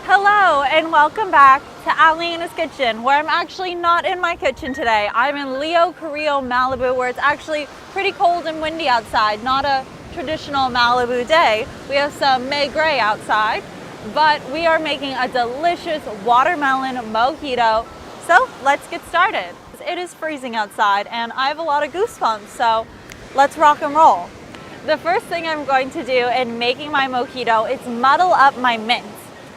Hello and welcome back to Alina's Kitchen, where I'm actually not in my kitchen today. I'm in Leo Carrillo, Malibu, where it's actually pretty cold and windy outside. Not a traditional Malibu day. We have some May gray outside, but we are making a delicious watermelon mojito. So let's get started. It is freezing outside and I have a lot of goosebumps, so let's rock and roll. The first thing I'm going to do in making my mojito is muddle up my mint.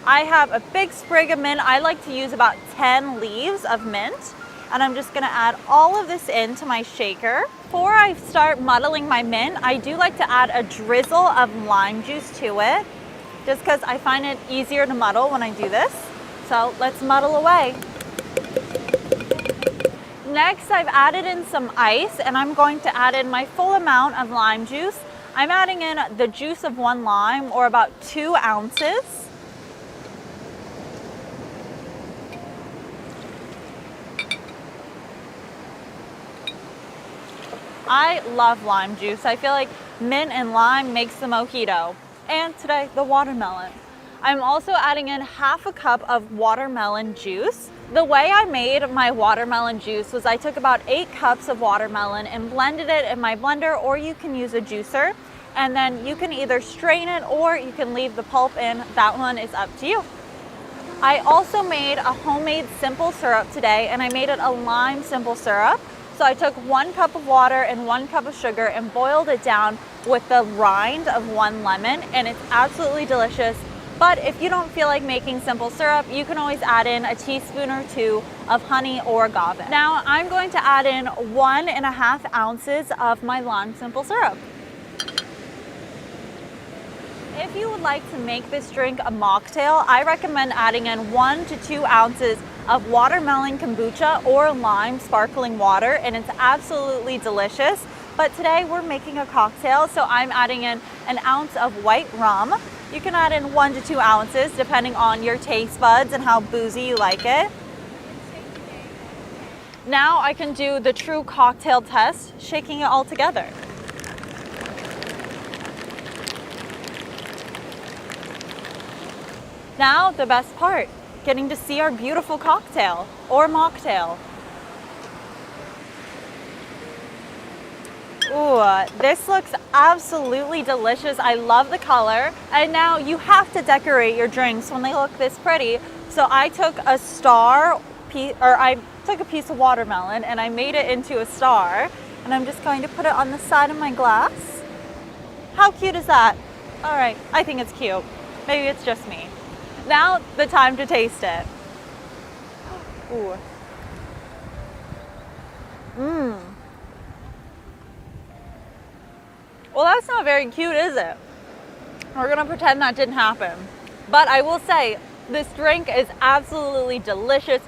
I have a big sprig of mint. I like to use about 10 leaves of mint, and I'm just gonna add all of this into my shaker. Before I start muddling my mint, I do like to add a drizzle of lime juice to it, just because I find it easier to muddle when I do this. So let's muddle away. Next, I've added in some ice, and I'm going to add in my full amount of lime juice. I'm adding in the juice of 1 lime, or about 2 ounces. I love lime juice. I feel like mint and lime makes the mojito. And today, the watermelon. I'm also adding in half a cup of watermelon juice. The way I made my watermelon juice was I took about 8 cups of watermelon and blended it in my blender, or you can use a juicer. And then you can either strain it or you can leave the pulp in. That one is up to you. I also made a homemade simple syrup today, and I made it a lime simple syrup. So I took 1 cup of water and 1 cup of sugar and boiled it down with the rind of 1 lemon, and it's absolutely delicious. But if you don't feel like making simple syrup, you can always add in a teaspoon or 2 of honey or agave. Now I'm going to add in 1.5 ounces of my lime simple syrup. If you would like to make this drink a mocktail, I recommend adding in 1 to 2 ounces of watermelon kombucha or lime sparkling water, and it's absolutely delicious. But today we're making a cocktail, so I'm adding in 1 ounce of white rum. You can add in 1 to 2 ounces depending on your taste buds and how boozy you like it. Now I can do the true cocktail test, shaking it all together. Now the best part, getting to see our beautiful cocktail or mocktail. Ooh, this looks absolutely delicious. I love the color. And now you have to decorate your drinks when they look this pretty. So I took a piece of watermelon and I made it into a star. And I'm just going to put it on the side of my glass. How cute is that? All right, I think it's cute. Maybe it's just me. Now the time to taste it. Ooh. Mmm. Well, that's not very cute, is it? We're gonna pretend that didn't happen. But I will say, this drink is absolutely delicious,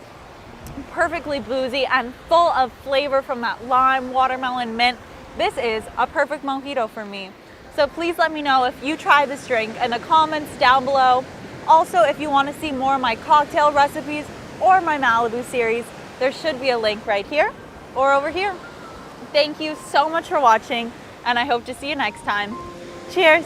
perfectly boozy, and full of flavor from that lime, watermelon, mint. This is a perfect mojito for me. So please let me know if you try this drink in the comments down below. Also, if you want to see more of my cocktail recipes or my Malibu series, there should be a link right here or over here. Thank you so much for watching, and I hope to see you next time. Cheers!